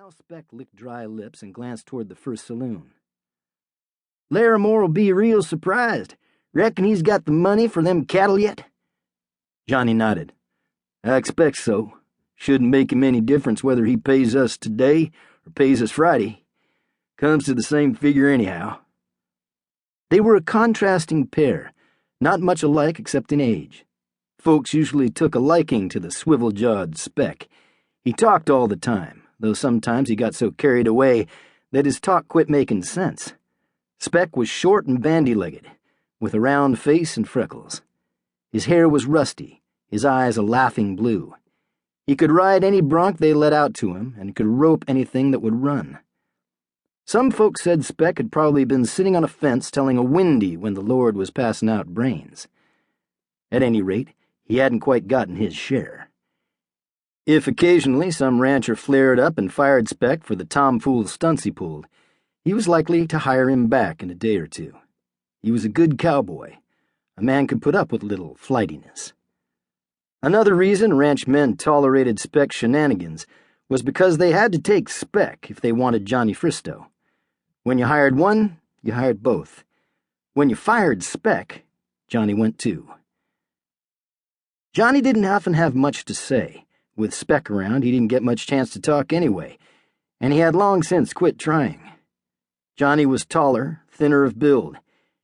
Now Speck licked dry lips and glanced toward the first saloon. "Larramore will be real surprised. Reckon he's got the money for them cattle yet?" Johnny nodded. "I expect so. Shouldn't make him any difference whether he pays us today or pays us Friday. Comes to the same figure anyhow." They were a contrasting pair, not much alike except in age. Folks usually took a liking to the swivel-jawed Speck. He talked all the time, though sometimes he got so carried away that his talk quit making sense. Speck was short and bandy-legged, with a round face and freckles. His hair was rusty, his eyes a laughing blue. He could ride any bronc they let out to him, and could rope anything that would run. Some folks said Speck had probably been sitting on a fence telling a windy when the Lord was passing out brains. At any rate, he hadn't quite gotten his share. If occasionally some rancher flared up and fired Speck for the tomfool stunts he pulled, he was likely to hire him back in a day or two. He was a good cowboy. A man could put up with little flightiness. Another reason ranch men tolerated Speck's shenanigans was because they had to take Speck if they wanted Johnny Fristo. When you hired one, you hired both. When you fired Speck, Johnny went too. Johnny didn't often have much to say. With Speck around, he didn't get much chance to talk anyway, and he had long since quit trying. Johnny was taller, thinner of build.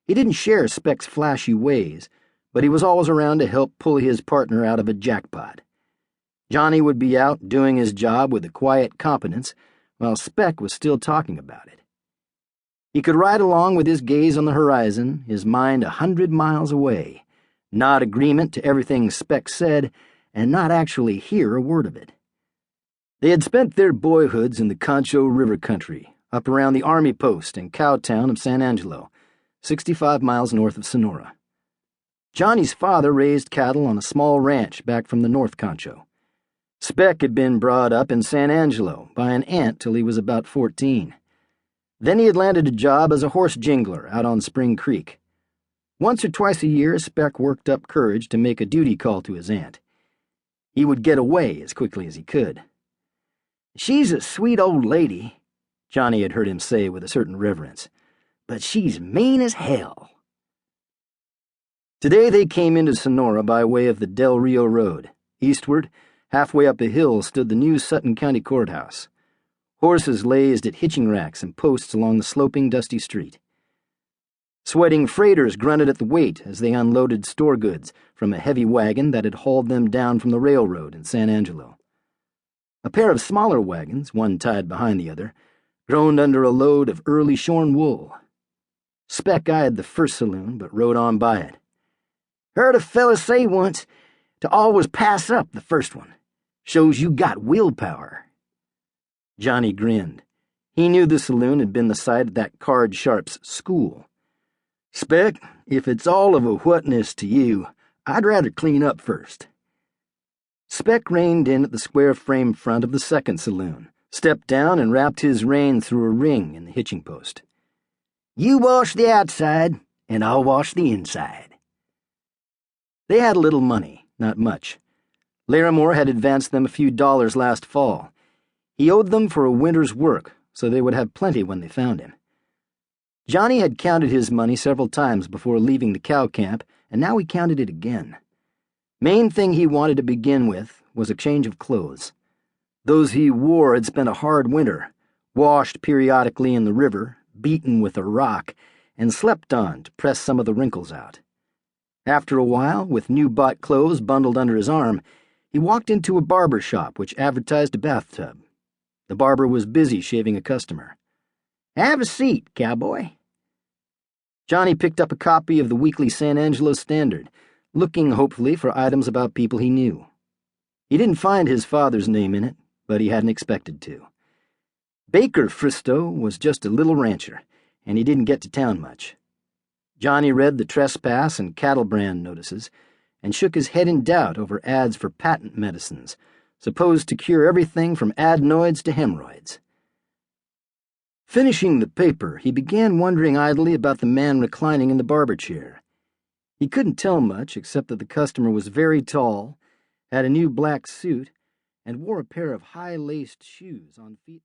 He didn't share Speck's flashy ways, but he was always around to help pull his partner out of a jackpot. Johnny would be out doing his job with a quiet competence, while Speck was still talking about it. He could ride along with his gaze on the horizon, his mind 100 miles away, nod agreement to everything Speck said, and not actually hear a word of it. They had spent their boyhoods in the Concho River country, up around the army post and cow town of San Angelo, 65 miles north of Sonora. Johnny's father raised cattle on a small ranch back from the North Concho. Speck had been brought up in San Angelo by an aunt till he was about 14. Then he had landed a job as a horse jingler out on Spring Creek. Once or twice a year, Speck worked up courage to make a duty call to his aunt. He would get away as quickly as he could. "She's a sweet old lady," Johnny had heard him say with a certain reverence, "but she's mean as hell." Today they came into Sonora by way of the Del Rio Road. Eastward, halfway up a hill, stood the new Sutton County Courthouse. Horses lazed at hitching racks and posts along the sloping, dusty street. Sweating freighters grunted at the weight as they unloaded store goods from a heavy wagon that had hauled them down from the railroad in San Angelo. A pair of smaller wagons, one tied behind the other, groaned under a load of early shorn wool. Speck eyed the first saloon, but rode on by it. "Heard a fella say once to always pass up the first one. Shows you got willpower." Johnny grinned. He knew the saloon had been the site of that card sharp's school. "Speck, if it's all of a whatness to you, I'd rather clean up first." Speck reined in at the square frame front of the second saloon, stepped down and wrapped his rein through a ring in the hitching post. "You wash the outside, and I'll wash the inside." They had a little money, not much. Larramore had advanced them a few dollars last fall. He owed them for a winter's work, so they would have plenty when they found him. Johnny had counted his money several times before leaving the cow camp, and now he counted it again. Main thing he wanted to begin with was a change of clothes. Those he wore had spent a hard winter, washed periodically in the river, beaten with a rock, and slept on to press some of the wrinkles out. After a while, with new-bought clothes bundled under his arm, he walked into a barber shop which advertised a bathtub. The barber was busy shaving a customer. "Have a seat, cowboy." Johnny picked up a copy of the weekly San Angelo Standard, looking hopefully for items about people he knew. He didn't find his father's name in it, but he hadn't expected to. Baker Fristo was just a little rancher, and he didn't get to town much. Johnny read the trespass and cattle brand notices and shook his head in doubt over ads for patent medicines, supposed to cure everything from adenoids to hemorrhoids. Finishing the paper, he began wondering idly about the man reclining in the barber chair. He couldn't tell much except that the customer was very tall, had a new black suit, and wore a pair of high-laced shoes on feet.